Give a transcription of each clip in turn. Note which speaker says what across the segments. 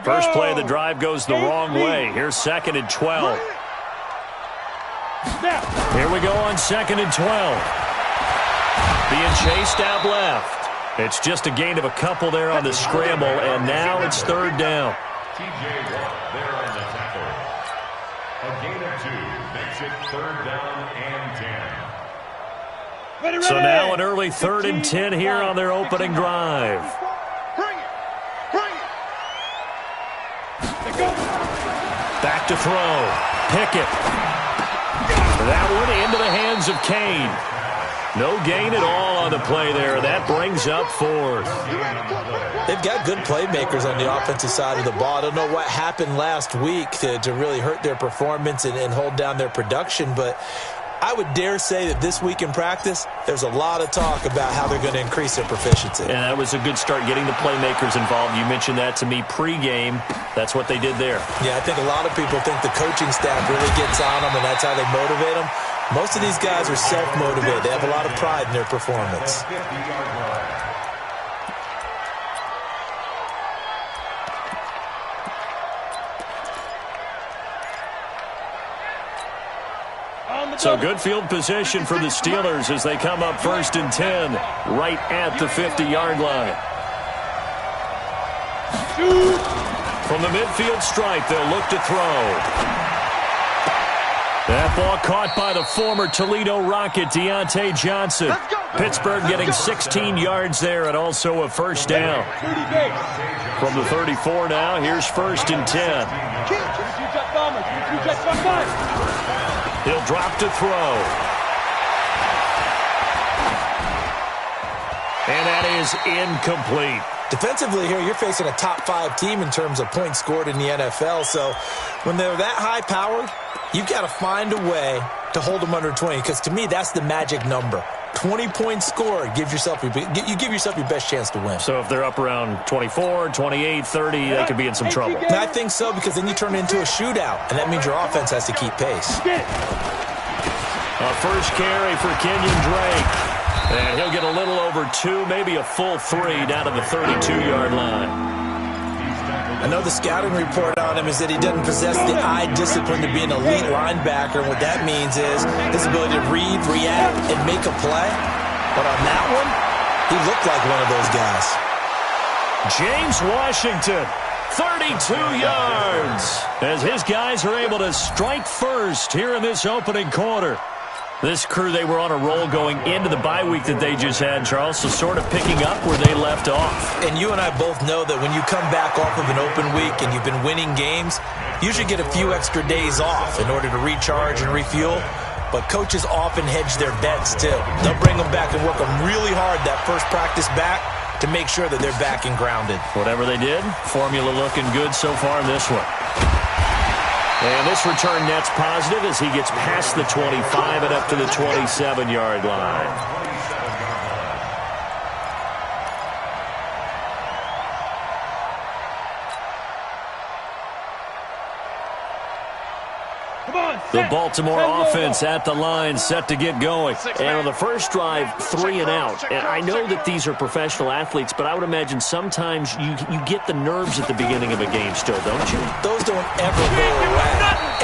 Speaker 1: First play of the drive goes the wrong way. Here's 2nd and 12. Here we go on 2nd and 12. Being chased out left. It's just a gain of a couple there on the scramble, and now it's 3rd down.
Speaker 2: TJ Watt there on the tackle. A gain of 2 makes it 3rd down and 10.
Speaker 1: So now an early 3rd and 10 here on their opening drive. Back to throw. Pickett. That one into the hands of Kane. No gain at all on the play there. That brings up 4th.
Speaker 3: They've got good playmakers on the offensive side of the ball. I don't know what happened last week to really hurt their performance and hold down their production, but I would dare say that this week in practice, there's a lot of talk about how they're going to increase their proficiency.
Speaker 1: And that was a good start, getting the playmakers involved. You mentioned that to me pregame. That's what they did there.
Speaker 3: Yeah, I think a lot of people think the coaching staff really gets on them, and that's how they motivate them. Most of these guys are self-motivated. They have a lot of pride in their performance.
Speaker 1: So good field position for the Steelers as they come up 1st and 10 right at the 50-yard line. From the midfield stripe, they'll look to throw. That ball caught by the former Toledo Rocket, Deontay Johnson. Pittsburgh getting 16 yards there and also a 1st down. From the 34 now, here's 1st and 10. He'll drop to throw. And that is incomplete.
Speaker 3: Defensively here, you're facing a top-5 team in terms of points scored in the NFL. So when they're that high-powered, you've got to find a way to hold them under 20. Because to me, that's the magic number. 20 points scored, you give yourself your best chance to win.
Speaker 1: So if they're up around 24, 28, 30, they could be in some trouble.
Speaker 3: And I think so, because then you turn it into a shootout, and that means your offense has to keep pace.
Speaker 1: A first carry for Kenyon Drake. And he'll get a little over 2, maybe a full 3 down to the 32-yard line.
Speaker 3: I know the scouting report on him is that he doesn't possess the eye discipline to be an elite linebacker. And what that means is his ability to read, react, and make a play. But on that one, he looked like one of those guys.
Speaker 1: James Washington, 32 yards, as his guys are able to strike first here in this opening quarter. This crew, they were on a roll going into the bye week that they just had, Charles, so sort of picking up where they left off.
Speaker 3: And you and I both know that when you come back off of an open week and you've been winning games, you should get a few extra days off in order to recharge and refuel. But coaches often hedge their bets, too. They'll bring them back and work them really hard that first practice back to make sure that they're back and grounded.
Speaker 1: Whatever they did, formula looking good so far in this one. And this return net's positive as he gets past the 25 and up to the 27-yard line. The Baltimore offense at the line, set to get going. And on the first drive, 3 and out. And I know that these are professional athletes, but I would imagine sometimes you get the nerves at the beginning of a game still, don't you?
Speaker 3: Those don't ever go away.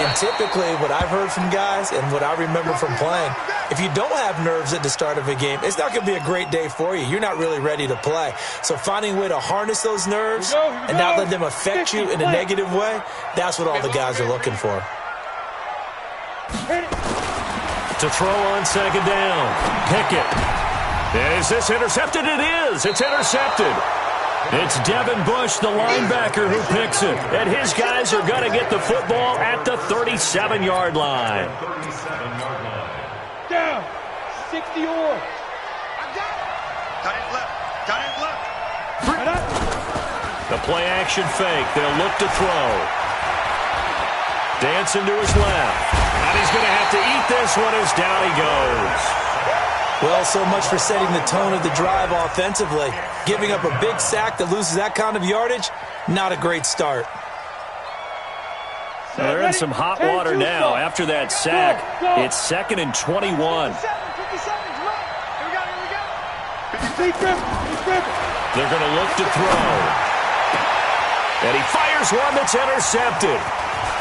Speaker 3: And typically what I've heard from guys and what I remember from playing, if you don't have nerves at the start of a game, it's not going to be a great day for you. You're not really ready to play. So finding a way to harness those nerves and not let them affect you in a negative way, that's what all the guys are looking for.
Speaker 1: To throw on second down. Pickett. Is this intercepted? It is. It's intercepted. It's Devin Bush, the linebacker, who picks it. And his guys are going to get the football at the 37-yard line.
Speaker 4: Down. 60 yards.
Speaker 5: Got it left.
Speaker 1: The play action fake. They'll look to throw. Dancing to his left. And he's going to have to eat this one as down he goes.
Speaker 3: Well, so much for setting the tone of the drive offensively. Giving up a big sack that loses that kind of yardage, not a great start.
Speaker 1: They're in some hot water now. After that sack, it's 2nd and 21. They're going to look to throw. And he fires. here's one that's intercepted.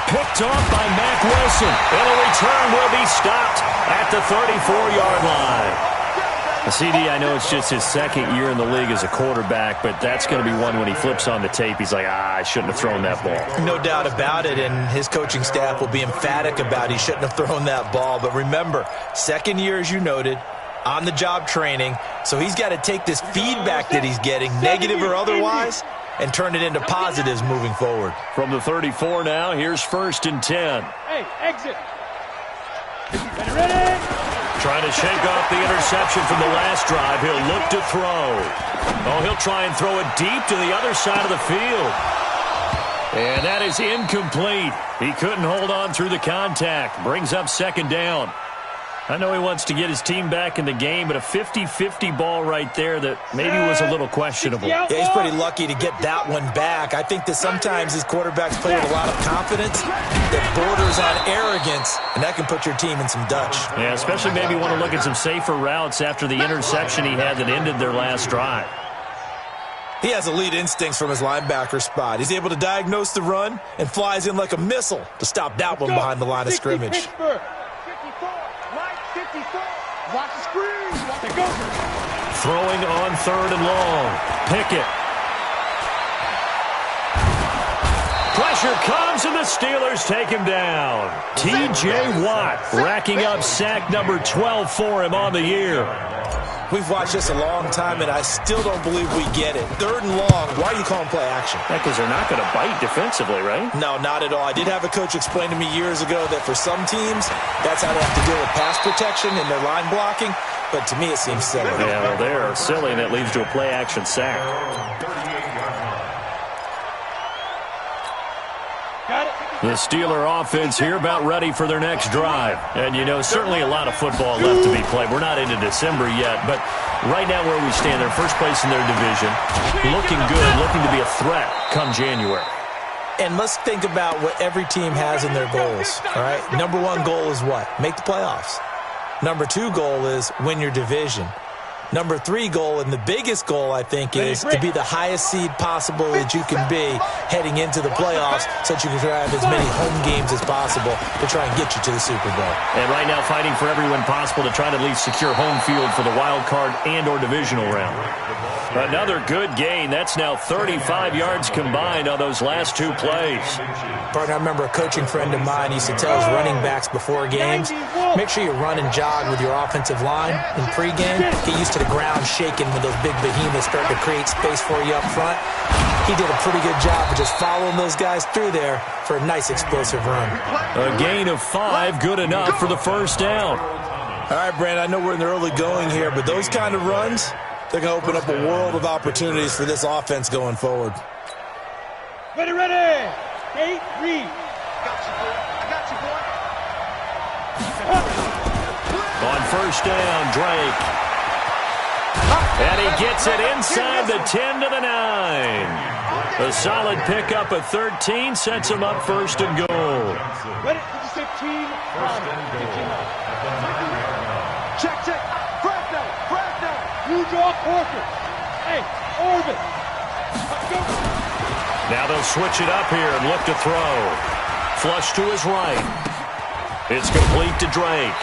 Speaker 1: Picked off by Mack Wilson. And the return will be stopped at the 34-yard line. CD, I know it's just his second year in the league as a quarterback, but that's going to be one when he flips on the tape. He's like, I shouldn't have thrown that ball.
Speaker 3: No doubt about it, and his coaching staff will be emphatic about he shouldn't have thrown that ball. But remember, second year, as you noted, on-the-job training, so he's got to take this feedback that he's getting, negative or otherwise, and turn it into positives moving forward.
Speaker 1: From the 34 now, here's 1st and 10.
Speaker 4: Hey, exit. Ready?
Speaker 1: Trying to shake off the interception from the last drive. He'll look to throw. Oh, he'll try and throw it deep to the other side of the field. And that is incomplete. He couldn't hold on through the contact. Brings up 2nd down. I know he wants to get his team back in the game, but a 50-50 ball right there that maybe was a little questionable.
Speaker 3: Yeah, he's pretty lucky to get that one back. I think that sometimes these quarterbacks play with a lot of confidence that borders on arrogance, and that can put your team in some Dutch.
Speaker 1: Yeah, especially maybe want to look at some safer routes after the interception he had that ended their last drive.
Speaker 3: He has elite instincts from his linebacker spot. He's able to diagnose the run and flies in like a missile to stop that one behind the line of scrimmage.
Speaker 4: Watch the screen. Watch it go.
Speaker 1: Throwing on 3rd and long. Pickett. Pressure comes, and the Steelers take him down. T.J. Watt racking up sack number 12 for him on the year.
Speaker 3: We've watched this a long time, and I still don't believe we get it. 3rd and long. Why are you calling play action?
Speaker 1: Because they're not going to bite defensively, right?
Speaker 3: No, not at all. I did have a coach explain to me years ago that for some teams, that's how they have to deal with pass protection and their line blocking. But to me, it seems silly.
Speaker 1: Yeah, well, they're silly, and it leads to a play action sack. The Steeler offense here about ready for their next drive. And, you know, certainly a lot of football left to be played. We're not into December yet, but right now where we stand, they're first place in their division, looking good, looking to be a threat come January.
Speaker 3: And let's think about what every team has in their goals, all right? Number 1 goal is what? Make the playoffs. Number 2 goal is win your division. Number 3 goal, and the biggest goal, I think, is to be the highest seed possible that you can be heading into the playoffs so that you can have as many home games as possible to try and get you to the Super Bowl.
Speaker 1: And right now fighting for every win possible to try to at least secure home field for the wild card and or divisional round. Another good gain. That's now 35 yards combined on those last 2 plays.
Speaker 3: Partner, I remember a coaching friend of mine used to tell his running backs before games, make sure you run and jog with your offensive line in pregame. Get used to the ground shaking when those big behemoths start to create space for you up front. He did a pretty good job of just following those guys through there for a nice explosive run.
Speaker 1: A gain of 5, good enough for the 1st down.
Speaker 3: All right, Brandon, I know we're in the early going here, but those kind of runs, they're going to open up a world of opportunities for this offense going forward.
Speaker 4: Ready, ready. Hey, read.
Speaker 5: I got you, boy.
Speaker 1: On 1st down, Drake. And he gets it inside the 10 to the 9. A solid pickup of 13 sets him up 1st and goal.
Speaker 4: Ready? Did you say team?
Speaker 5: Check. Grab now.
Speaker 4: You draw Corker. Hey, Orvin. Let's go.
Speaker 1: Now they'll switch it up here and look to throw. Flush to his right. It's complete to Drake.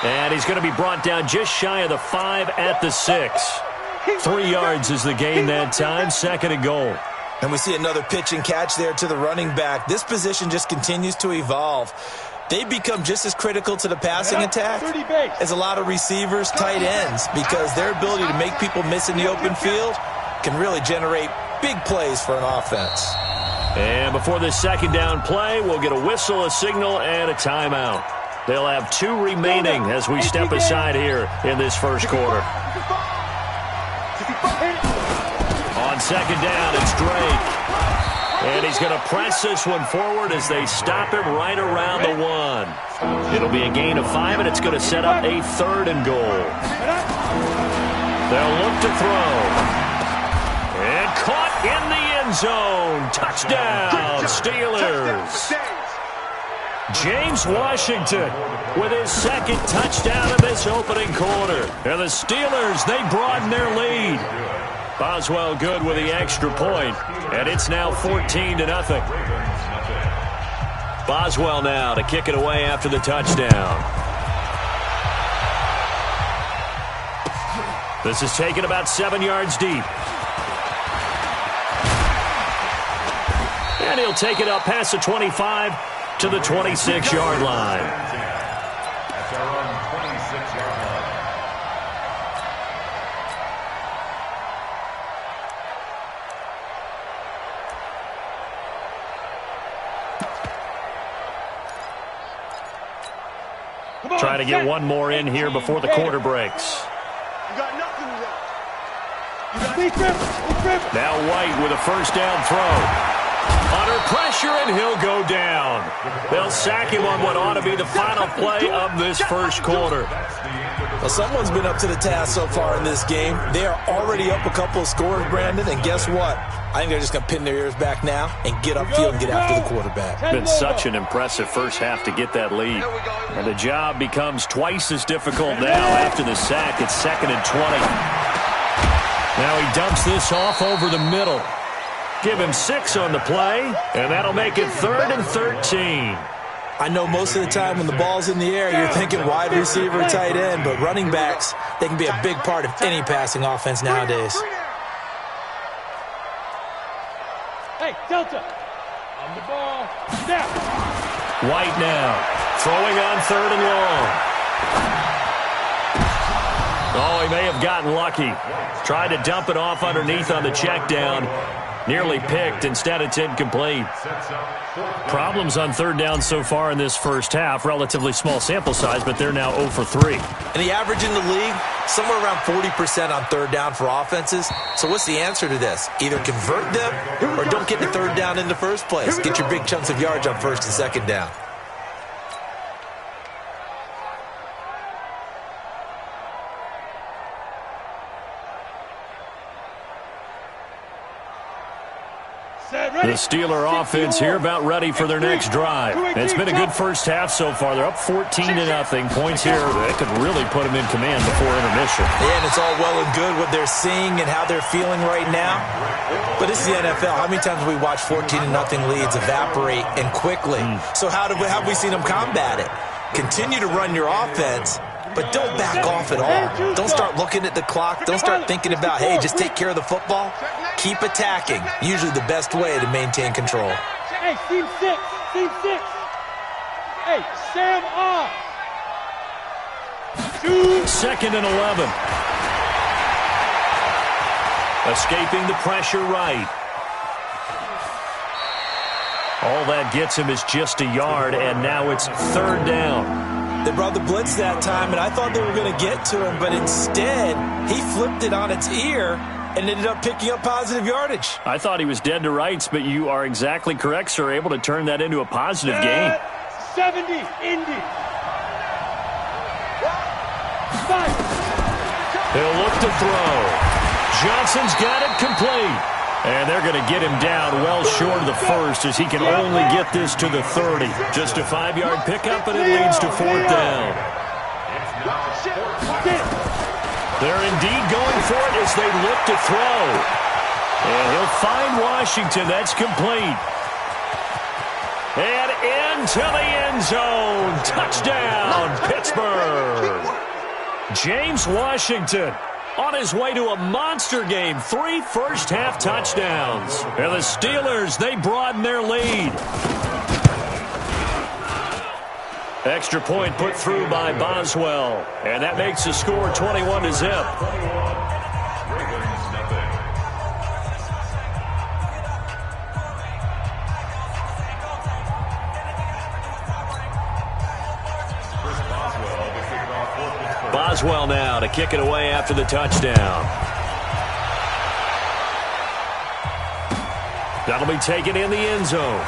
Speaker 1: And he's going to be brought down just shy of the 5 at the 6. 3 yards is the gain that time, 2nd and goal.
Speaker 3: And we see another pitch and catch there to the running back. This position just continues to evolve. They become just as critical to the passing attack as a lot of receivers, tight ends, because their ability to make people miss in the open field can really generate big plays for an offense.
Speaker 1: And before this 2nd down play, we'll get a whistle, a signal, and a timeout. They'll have 2 remaining as we step aside here in this 1st quarter. On 2nd down, it's Drake. And he's going to press this one forward as they stop him right around the 1. It'll be a gain of 5, and it's going to set up a 3rd and goal. They'll look to throw. And caught in the end zone. Touchdown, Steelers. James Washington with his 2nd touchdown in this opening quarter. And the Steelers, they broaden their lead. Boswell good with the extra point, and it's now 14-0. Boswell now to kick it away after the touchdown. This is taken about 7 yards deep. And he'll take it up past the 25 to the 26-yard line.
Speaker 2: That's our own 26-yard line.
Speaker 1: Trying to get one more in here before the quarter breaks.
Speaker 5: You got nothing left.
Speaker 1: Now White with a first down throw. Under pressure, and he'll go down. They'll sack him on what ought to be the final play of this first quarter.
Speaker 3: Well, someone's been up to the task so far in this game. They are already up a couple of scores, Brandon, and guess what? I think they're just going to pin their ears back now and get upfield and get after the quarterback.
Speaker 1: It's been such an impressive first half to get that lead. And the job becomes twice as difficult now after the sack. It's 2nd and 20. Now he dumps this off over the middle. Give him 6 on the play, and that'll make it 3rd and 13.
Speaker 3: I know most of the time when the ball's in the air, you're thinking wide receiver, tight end, but running backs, they can be a big part of any passing offense nowadays.
Speaker 4: Hey, Delta, on the ball, snap.
Speaker 1: White now, throwing on 3rd and long. Oh, he may have gotten lucky. Tried to dump it off underneath on the check down. Nearly picked. Instead, it's incomplete. Problems on 3rd down so far in this first half. Relatively small sample size, but they're now 0 for 3.
Speaker 3: And the average in the league, somewhere around 40% on 3rd down for offenses. So what's the answer to this? Either convert them or don't get the 3rd down in the first place. Get your big chunks of yards on 1st and 2nd down.
Speaker 1: The Steeler offense here about ready for their next drive. It's been a good first half so far. They're up 14-0. Points here that could really put them in command before intermission.
Speaker 3: Yeah, and it's all well and good what they're seeing and how they're feeling right now. But this is the NFL. How many times have we watched 14-0 leads evaporate and quickly? So how have we seen them combat it? Continue to run your offense, but don't back off at all. Don't start looking at the clock. Don't start thinking about, hey, just take care of the football. Keep attacking. Usually the best way to maintain control.
Speaker 4: Hey, team 6. Hey, Sam off.
Speaker 1: 2nd and 11. Escaping the pressure right. All that gets him is just a yard, and now it's 3rd down.
Speaker 3: They brought the blitz that time, and I thought they were going to get to him, but instead, he flipped it on its ear and ended up picking up positive yardage.
Speaker 1: I thought he was dead to rights, but you are exactly correct, sir. Able to turn that into a positive gain.
Speaker 4: 70, Indy. 5.
Speaker 1: He'll look to throw. Johnson's got it complete. And they're going to get him down well short of the first as he can only get this to the 30. Just a 5-yard pickup, and it leads to 4th down. They're indeed going for it as they look to throw. And he'll find Washington. That's complete. And into the end zone. Touchdown, Pittsburgh. James Washington on his way to a monster game. 3 first-half touchdowns. And the Steelers, they broaden their lead. Extra point put through by Boswell. And that makes the score 21-0. Boswell now to kick it away after the touchdown. That'll be taken in the end zone.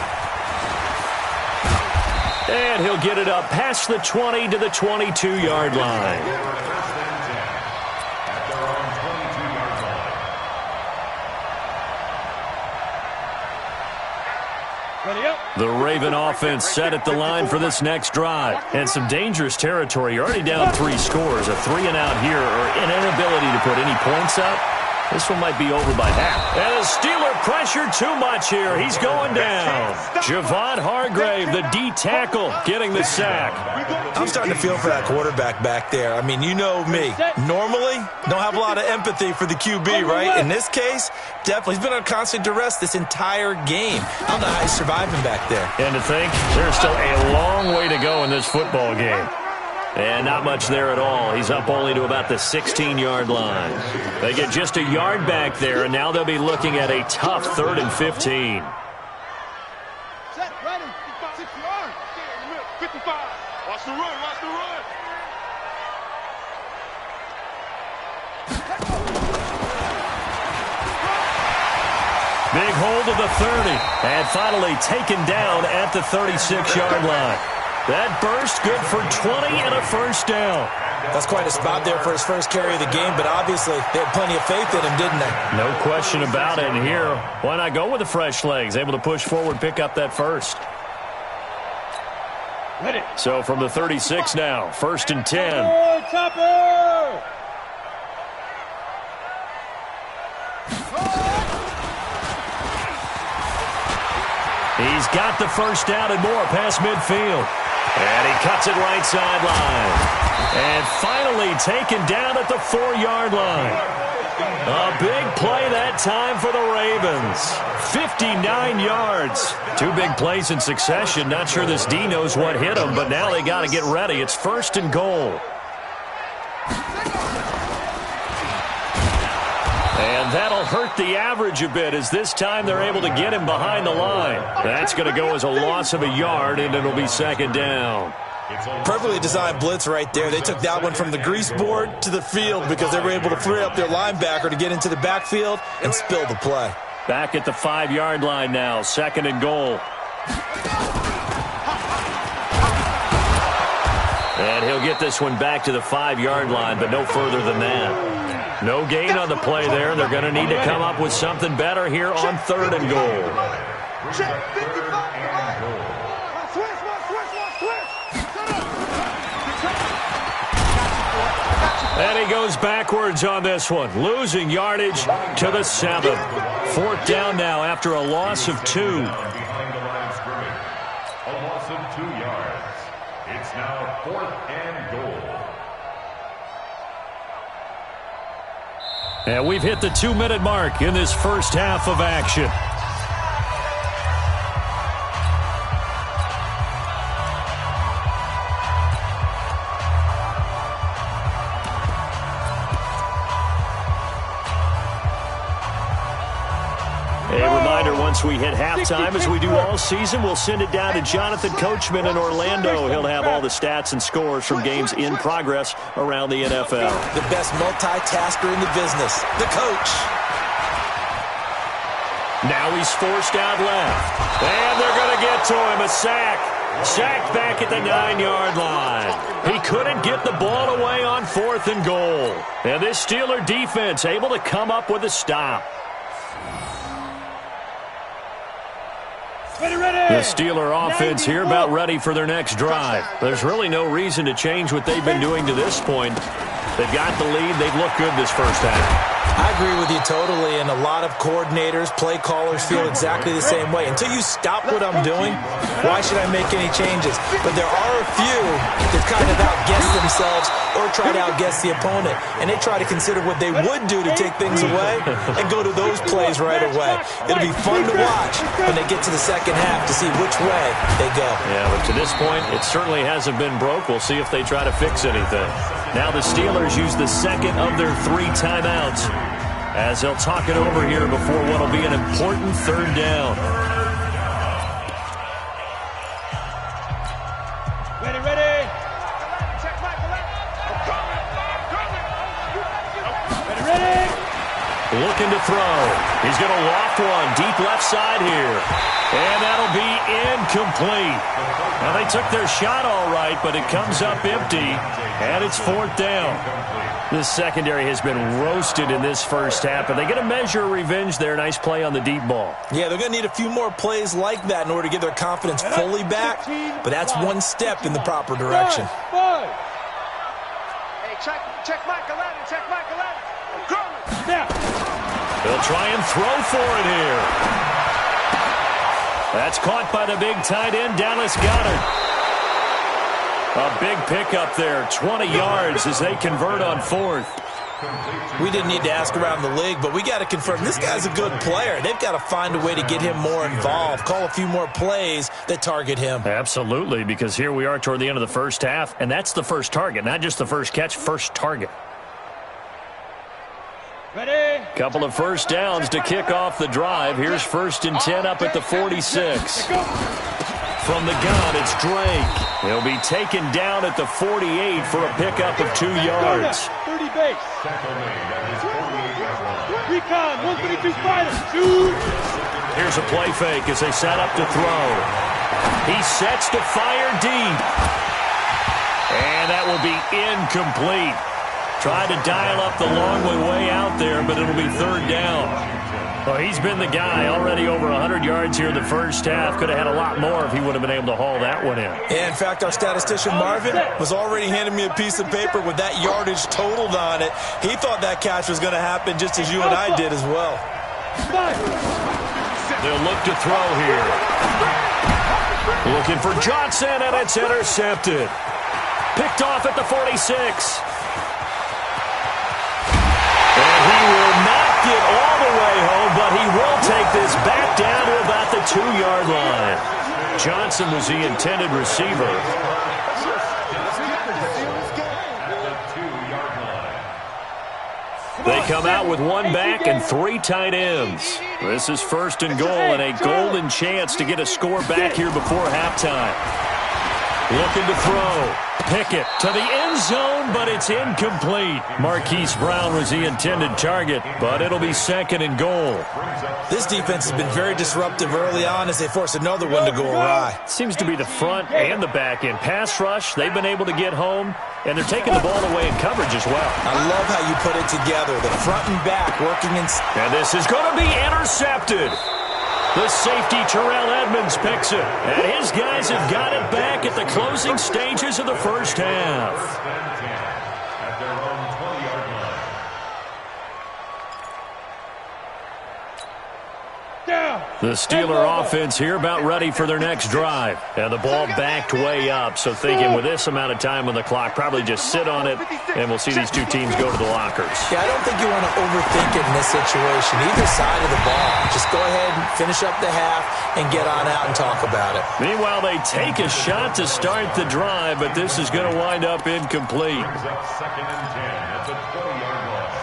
Speaker 1: And he'll get it up past the 20 to the 22-yard line. The Raven offense set at the line for this next drive. And some dangerous territory. You're already down 3 scores. A 3-and-out here or an inability to put any points up This one might be over by half. And the Steeler pressure too much here. He's going down. Javon Hargrave, the D tackle, getting the sack.
Speaker 3: I'm starting to feel for that quarterback back there. I mean, you know me. Normally, don't have a lot of empathy for the QB, right? In this case, definitely. He's been on constant duress this entire game. I don't know how he's surviving back there.
Speaker 1: And to think, there's still a long way to go in this football game. And not much there at all. He's up only to about the 16-yard line. They get just a yard back there, and now they'll be looking at a tough 3rd and 15.
Speaker 5: Set, ready, 6 yards. 55. Watch the run, watch the run.
Speaker 1: Big hold of the 30, and finally taken down at the 36-yard line. That burst good for 20 and a first down.
Speaker 3: That's quite a spot there for his first carry of the game, but obviously they had plenty of faith in him, didn't they?
Speaker 1: No question about it. And here, why not go with the fresh legs? Able to push forward, pick up that first.
Speaker 4: Ready.
Speaker 1: So from the 36 now, 1st and 10.
Speaker 4: Chopper!
Speaker 1: He's got the first down and more past midfield. And he cuts it right sideline. And finally taken down at the 4-yard line. A big play that time for the Ravens. 59 yards. 2 big plays in succession. Not sure this D knows what hit him, but now they got to get ready. It's 1st and goal. And that'll hurt the average a bit as this time they're able to get him behind the line. That's going to go as a loss of a yard, and it'll be 2nd down.
Speaker 3: Perfectly designed blitz right there. They took that one from the grease board to the field because they were able to free up their linebacker to get into the backfield and spill the play.
Speaker 1: Back at the 5-yard line now, 2nd and goal. And he'll get this one back to the 5-yard line, but no further than that. No gain on the play there. They're going to need to come up with something better here on 3rd and goal.
Speaker 5: Check 55.
Speaker 1: And he goes backwards on this one, losing yardage to the 7. 4th down now after a loss of 2.
Speaker 2: Behind the line of scrimmage. A loss of 2 yards. It's now 4th and goal.
Speaker 1: And we've hit the 2-minute mark in this first half of action. Once we hit halftime, as we do all season, we'll send it down to Jonathan Coachman in Orlando. He'll have all the stats and scores from games in progress around the NFL.
Speaker 3: The best multitasker in the business, the coach.
Speaker 1: Now he's forced out left. And they're going to get to him, a sack. Sacked back at the 9-yard line. He couldn't get the ball away on 4th and goal. And this Steeler defense able to come up with a stop. The Steeler offense here about ready for their next drive. There's really no reason to change what they've been doing to this point. They've got the lead. They've looked good this first half.
Speaker 3: I agree with you totally, and a lot of coordinators, play callers feel exactly the same way. Until you stop what I'm doing, why should I make any changes? But there are a few that kind of outguess themselves or try to outguess the opponent, and they try to consider what they would do to take things away and go to those plays right away. It'll be fun to watch when they get to the second half to see which way they go.
Speaker 1: Yeah, but to this point, it certainly hasn't been broke. We'll see if they try to fix anything. Now the Steelers use the second of their 3 timeouts as they'll talk it over here before what will be an important 3rd down.
Speaker 4: Ready. Ready.
Speaker 1: Looking to throw. He's going to loft one deep left side here. And that'll be incomplete. Now, they took their shot all right, but it comes up empty, and it's 4th down. This secondary has been roasted in this first half, but they get a measure of revenge there. Nice play on the deep ball.
Speaker 3: Yeah, they're going to need a few more plays like that in order to get their confidence fully back, but that's one step in the proper direction.
Speaker 4: Five.
Speaker 5: Hey, check Michael Allen, check Michael Allen. I'm coming.
Speaker 4: Snap.
Speaker 1: He'll try and throw for it here. That's caught by the big tight end, Dallas Goedert. A big pickup there, 20 yards as they convert on fourth.
Speaker 3: We didn't need to ask around the league, but we got to confirm this guy's a good player. They've got to find a way to get him more involved, call a few more plays that target him.
Speaker 1: Absolutely, because here we are toward the end of the first half, and that's the first target, not just the first catch, first target.
Speaker 4: Ready?
Speaker 1: Couple of first downs to kick off the drive. Here's 1st and 10 up at the 46. From the gun, it's Drake. He'll be taken down at the 48 for a pickup of 2 yards.
Speaker 4: 30 base. Recon, 132 fighter. Shoot.
Speaker 1: Here's a play fake as they set up to throw. He sets to fire deep. And that will be incomplete. Tried to dial up the long way out there, but it'll be 3rd down. Well, he's been the guy already over 100 yards here in the first half. Could have had a lot more if he would have been able to haul that one in.
Speaker 3: Yeah, in fact, our statistician Marvin was already handing me a piece of paper with that yardage totaled on it. He thought that catch was going to happen just as you and I did as well.
Speaker 1: They'll look to throw here. Looking for Johnson, and it's intercepted. Picked off at the 46. And he will not get all the way home, but he will take this back down to about the 2-yard line. Johnson was the intended receiver. They come out with 1 back and 3 tight ends. This is 1st and goal and a golden chance to get a score back here before halftime. Looking to throw. Pickett to the end zone, but it's incomplete. Marquise Brown was the intended target, but it'll be 2nd and goal.
Speaker 3: This defense has been very disruptive early on as they force another one to go awry.
Speaker 1: Seems to be the front and the back end. Pass rush, they've been able to get home, and they're taking the ball away in coverage as well.
Speaker 3: I love how you put it together. The front and back working in.
Speaker 1: And this is going to be intercepted. The safety, Terrell Edmonds, picks it. And his guys have got it back at the closing stages of the first half.
Speaker 2: At their own 20-yard line.
Speaker 1: The Steeler offense here about ready for their next drive. And the ball backed way up, so thinking with this amount of time on the clock, probably just sit on it, and we'll see these two teams go to the lockers.
Speaker 3: Yeah, I don't think you want to overthink it in this situation, either side of the ball. Just go ahead and finish up the half and get on out and talk about it.
Speaker 1: Meanwhile, they take a shot to start the drive, but this is going to wind up incomplete.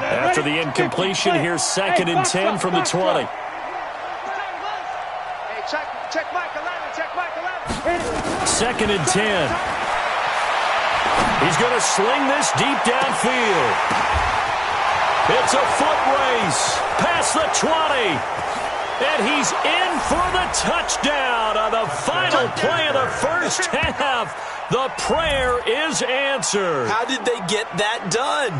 Speaker 1: After the incompletion, here's 2nd and 10 from the 20.
Speaker 5: Check Mike 11, check Mike 11.
Speaker 1: 2nd and 10. He's going to sling this deep downfield. It's a foot race past the 20. And he's in for the touchdown on the final play of the first half. The prayer is answered.
Speaker 3: How did they get that done?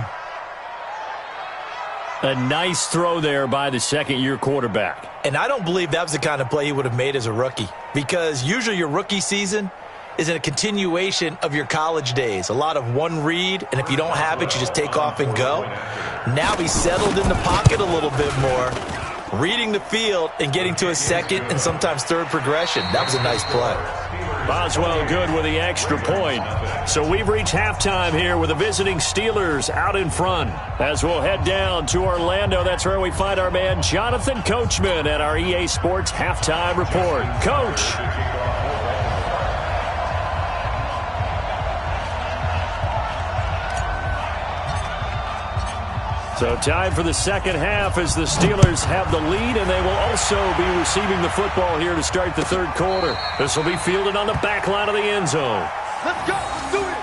Speaker 1: A nice throw there by the second-year quarterback.
Speaker 3: And I don't believe that was the kind of play he would have made as a rookie, because usually your rookie season is a continuation of your college days. A lot of one read, and if you don't have it, you just take off and go. Now he's settled in the pocket a little bit more, reading the field and getting to a second and sometimes third progression. That was a nice play.
Speaker 1: Boswell good with the extra point. So we've reached halftime here with the visiting Steelers out in front. As we'll head down to Orlando, that's where we find our man Jonathan Coachman at our EA Sports Halftime Report. Coach. So time for the second half as the Steelers have the lead, and they will also be receiving the football here to start the third quarter. This will be fielded on the back line of the end zone.
Speaker 5: Let's go, let's do it.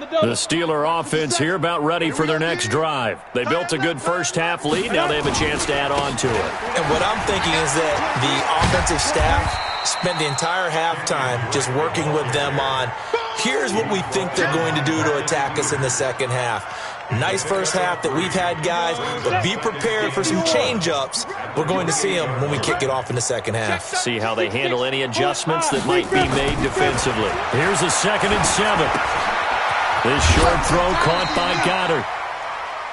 Speaker 1: The Steeler offense here about ready for their next drive. They built a good first-half lead. Now they have a chance to add on to it.
Speaker 3: And what I'm thinking is that the offensive staff spent the entire halftime just working with them on, here's what we think they're going to do to attack us in the second half. Nice first half that we've had, guys, but be prepared for some change-ups. We're going to see them when we kick it off in the second half.
Speaker 1: See how they handle any adjustments that might be made defensively. Here's a 2nd and 7. This short throw caught by Goddard.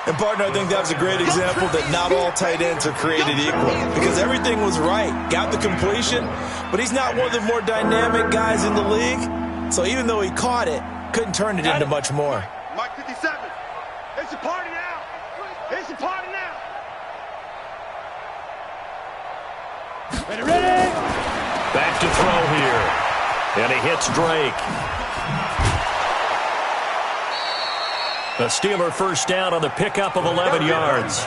Speaker 3: And, partner, I think that was a great example that not all tight ends are created equal because everything was right. Got the completion, but he's not one of the more dynamic guys in the league. So even though he caught it, couldn't turn it into much more.
Speaker 5: Mike 57. It's a party now. It's a party now.
Speaker 4: Ready.
Speaker 1: Back to throw here. And he hits Drake. A Steeler first down on the pickup of 11 yards.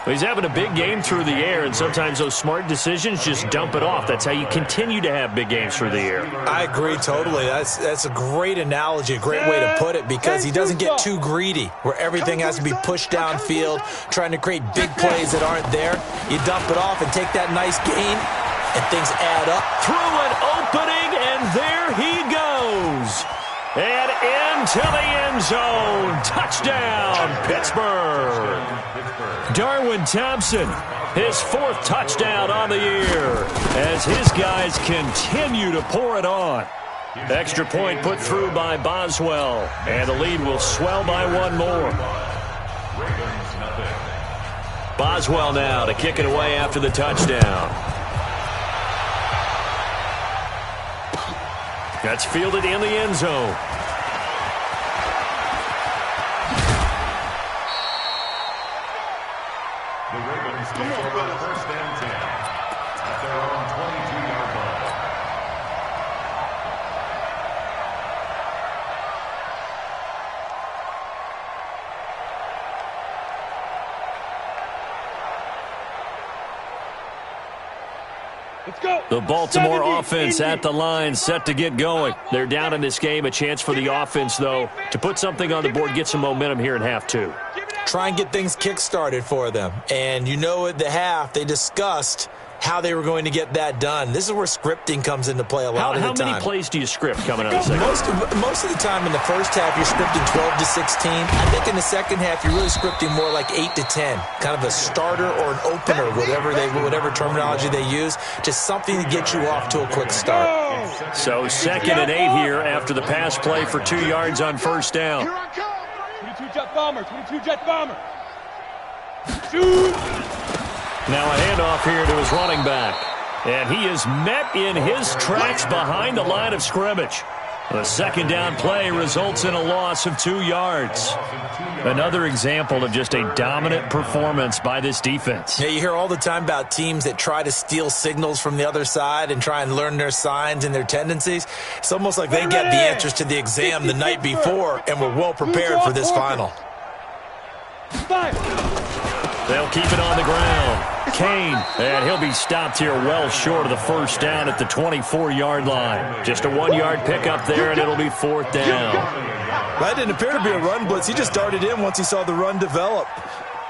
Speaker 1: He's having a big game through the air, and sometimes those smart decisions just dump it off. That's how you continue to have big games through the air.
Speaker 3: I agree totally. That's a great analogy, a great way to put it, because he doesn't get too greedy where everything has to be pushed downfield, trying to create big plays that aren't there. You dump it off and take that nice gain, and things add up.
Speaker 1: Through an opening, and there he goes. And into the end zone. Touchdown, Pittsburgh. Darwin Thompson, his 4th touchdown on the year as his guys continue to pour it on. Extra point put through by Boswell, and the lead will swell by 1 more. Boswell now to kick it away after the touchdown. That's fielded in the end zone.
Speaker 2: The Ravens take over 1st and 10 at their own 22-yard line.
Speaker 4: Let's go.
Speaker 1: The Baltimore offense at the line, set to get going. They're down in this game. A chance for the offense, though, to put something on the board, get some momentum here in half 2.
Speaker 3: Try and get things kick-started for them. And you know at the half, they discussed how they were going to get that done. This is where scripting comes into play a lot of the time.
Speaker 1: How many plays do you script coming out of the second?
Speaker 3: Most of the time in the first half, you're scripting 12 to 16. I think in the second half, you're really scripting more like 8 to 10. Kind of a starter or an opener, whatever terminology they use. Just something to get you off to a quick start.
Speaker 1: So 2nd and 8 here after the pass play for 2 yards on first down.
Speaker 4: 22 jet bomber. 22 jet bomber. Shoot.
Speaker 1: Now a handoff here to his running back. And he is met in his tracks behind the line of scrimmage. The second down play results in a loss of 2 yards. Another example of just a dominant performance by this defense.
Speaker 3: Yeah, you hear all the time about teams that try to steal signals from the other side and try and learn their signs and their tendencies. It's almost like they get the answers to the exam the night before and were well prepared for this final.
Speaker 1: They'll keep it on the ground. Kane, and he'll be stopped here well short of the first down at the 24-yard line. Just a 1-yard pickup there, and it'll be 4th down.
Speaker 3: That didn't appear to be a run blitz. He just darted in once he saw the run develop.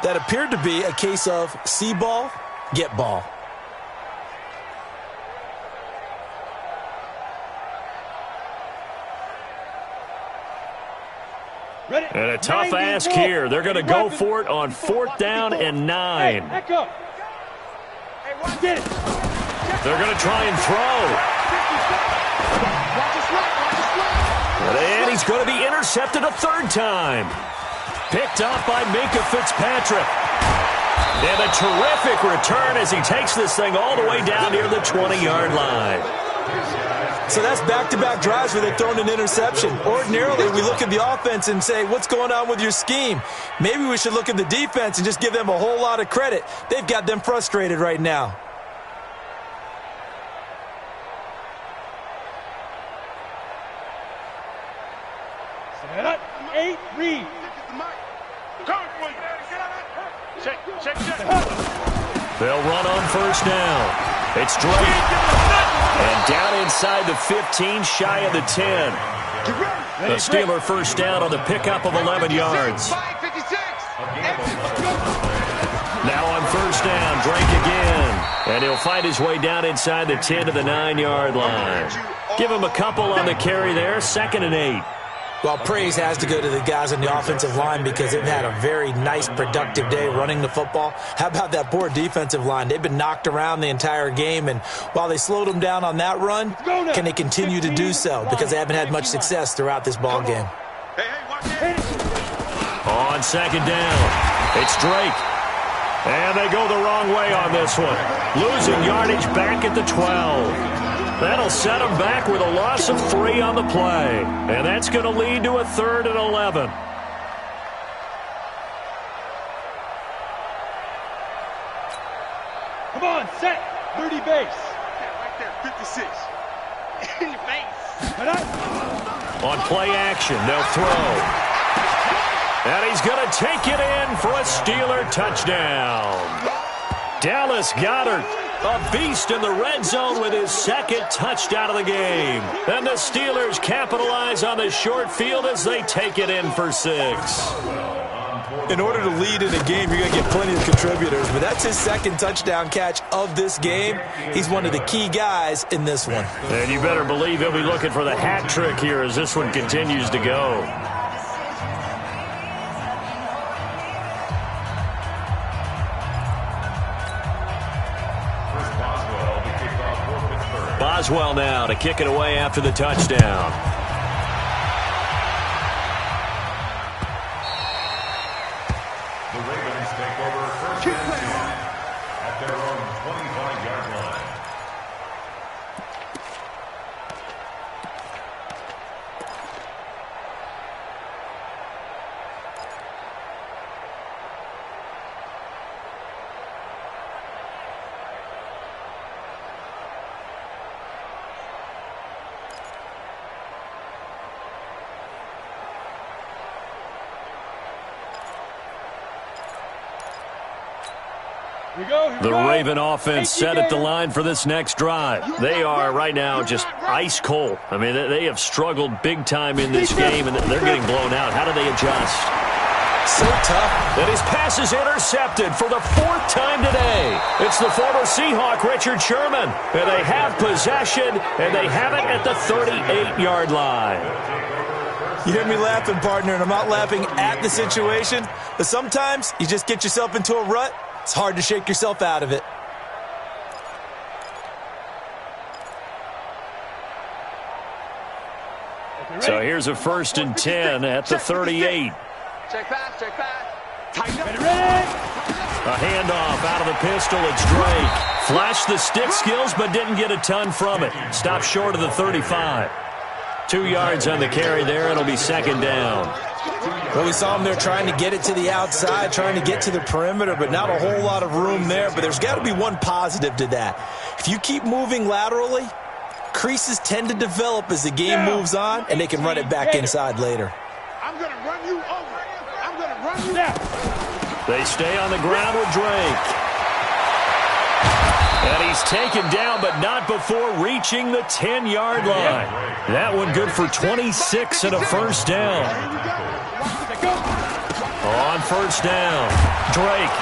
Speaker 3: That appeared to be a case of see ball, get ball.
Speaker 1: And a tough ask here. They're going to go for it on 4th down and 9. They're going to try and throw. And he's going to be intercepted a 3rd time. Picked off by Minkah Fitzpatrick. And a terrific return as he takes this thing all the way down near the 20-yard line.
Speaker 3: So that's back-to-back drives where they've thrown an interception. Ordinarily, we look at the offense and say, what's going on with your scheme? Maybe we should look at the defense and just give them a whole lot of credit. They've got them frustrated right now.
Speaker 4: Set up. 8, read.
Speaker 5: Check.
Speaker 1: They'll run on first down. It's Drake. And down inside the 15, shy of the 10. The Steeler first down on the pickup of 11 yards. Now on first down, Drake again. And he'll fight his way down inside the 10 to the 9-yard line. Give him a couple on the carry there, 2nd and 8.
Speaker 3: Well, praise has to go to the guys on the offensive line because they've had a very nice, productive day running the football. How about that poor defensive line? They've been knocked around the entire game, and while they slowed them down on that run, can they continue to do so? Because they haven't had much success throughout this ball game.
Speaker 1: On 2nd down, it's Drake. And they go the wrong way on this one. Losing yardage back at the 12. That'll set them back with a loss of 3 on the play. And that's going to lead to a 3rd and 11.
Speaker 4: Come on, set. 30 base.
Speaker 5: Right there, 56. In your face.
Speaker 1: On play action, they'll throw. And he's going to take it in for a Steeler touchdown. Dallas Goedert, a beast in the red zone with his 2nd touchdown of the game. And the Steelers capitalize on the short field as they take it in for 6.
Speaker 3: In order to lead in a game, you're going to get plenty of contributors, but that's his 2nd touchdown catch of this game. He's one of the key guys in this one.
Speaker 1: And you better believe he'll be looking for the hat trick here as this one continues to go. Boswell now to kick it away after the touchdown.
Speaker 2: The Ravens take over 1st and 10 at their own 25-yard line.
Speaker 1: The Raven offense set at the line for this next drive. They are right now just ice cold. I mean, they have struggled big time in this game, and they're getting blown out. How do they adjust?
Speaker 3: So tough.
Speaker 1: And his pass is intercepted for the 4th time today. It's the former Seahawk, Richard Sherman. And they have possession, and they have it at the 38-yard line.
Speaker 3: You hear me laughing, partner, and I'm not laughing at the situation, but sometimes you just get yourself into a rut. It's hard to shake yourself out of it.
Speaker 1: So here's a 1st and 10 at the 38.
Speaker 5: Check pass, check pass. Tighten up.
Speaker 1: A handoff out of the pistol. It's Drake. Flashed the stick skills, but didn't get a ton from it. Stopped short of the 35. 2 yards on the carry there. It'll be 2nd down.
Speaker 3: Well, we saw him there trying to get it to the outside, trying to get to the perimeter, but not a whole lot of room there. But there's got to be one positive to that. If you keep moving laterally, creases tend to develop as the game moves on, and they can run it back inside later.
Speaker 5: I'm going to run you over. I'm going to run you down.
Speaker 1: They stay on the ground with Drake. And he's taken down, but not before reaching the 10-yard line. That one good for 26 and a 1st down. On 1st down, Drake.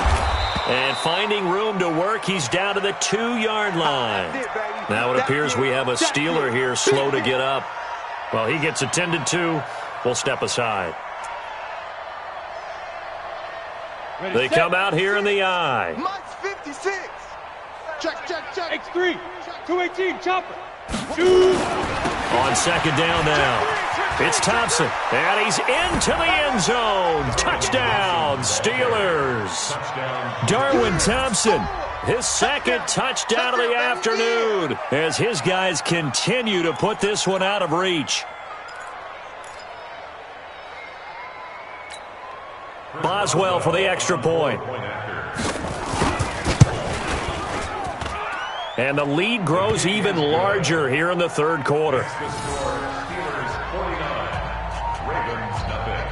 Speaker 1: And finding room to work, he's down to the 2-yard line. Now it appears we have a Steeler here slow to get up. Well, he gets attended to. We'll step aside. They come out here in the I.
Speaker 5: Mike's 56. Check, check, check.
Speaker 4: X3, 218, chopper. Shoot.
Speaker 1: On 2nd down now. It's Thompson, and he's into the end zone. Touchdown, Steelers. Darwin Thompson, his 2nd touchdown of the afternoon, as his guys continue to put this one out of reach. Boswell for the extra point. And the lead grows even larger here in the 3rd quarter.
Speaker 2: Steelers 49, Ravens nothing.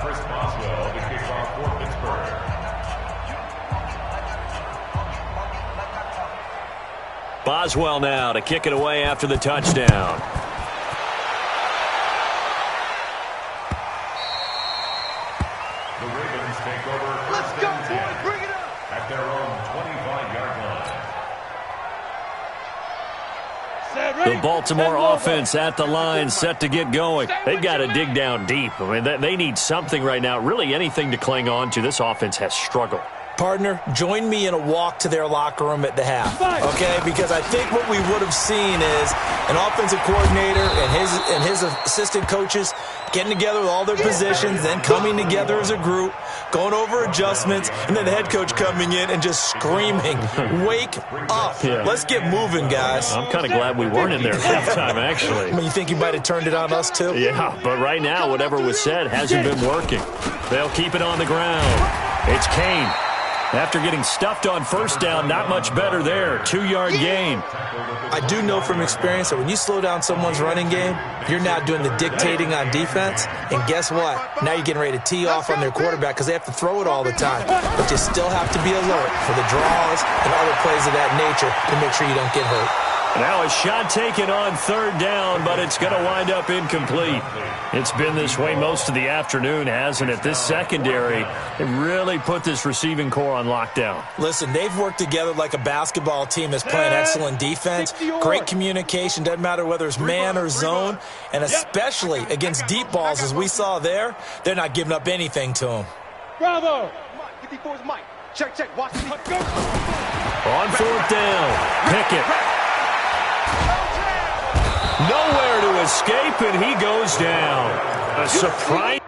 Speaker 2: Chris Boswell to kick off for Pittsburgh.
Speaker 1: does well now to kick it away after the touchdown.
Speaker 2: The Ravens take over first and 10
Speaker 5: Bring it up.
Speaker 2: at their own 25-yard line.
Speaker 1: The Baltimore offense at the line, set to get going. They've got to dig down deep. I mean, they need something right now, really anything to cling on to. This offense has struggled.
Speaker 3: Partner, join me in a walk to their locker room at the half, okay? Because I think what we would have seen is an offensive coordinator and his assistant coaches getting together with all their positions, then coming together as a group, going over adjustments, and then the head coach coming in and just screaming, wake up.
Speaker 1: Yeah.
Speaker 3: Let's get moving, guys.
Speaker 1: I'm kind of glad we weren't in there at halftime, actually.
Speaker 3: I mean, you think you might have turned it on us, too?
Speaker 1: Yeah, but right now, whatever was said hasn't been working. They'll keep it on the ground. It's Kane. After getting stuffed on first down, not much better there. 2-yard gain.
Speaker 3: I do know from experience that when you slow down someone's running game, you're now doing the dictating on defense. And guess what? Now you're getting ready to tee off on their quarterback because they have to throw it all the time. But you still have to be alert for the draws and other plays of that nature to make sure you don't get hurt.
Speaker 1: Now a shot taken on third down, but it's going to wind up incomplete. It's been this way most of the afternoon, hasn't it? This secondary, they really put this receiving core on lockdown.
Speaker 3: Listen, they've worked together like a basketball team that's playing excellent defense. Great communication, doesn't matter whether it's man or zone. And especially against deep balls, as we saw there, they're not giving up anything to them.
Speaker 4: Bravo.
Speaker 5: Mike, 54 is Mike. Check. Watch the go.
Speaker 1: On fourth down, Pickett. Nowhere to escape, and he goes down. A surprise.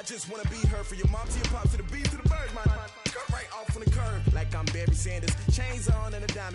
Speaker 6: Just wanna be her for your mom to your pop to the beat to the birds, man. Cut right off on the curb like I'm Barry Sanders. Chains on and a diamond.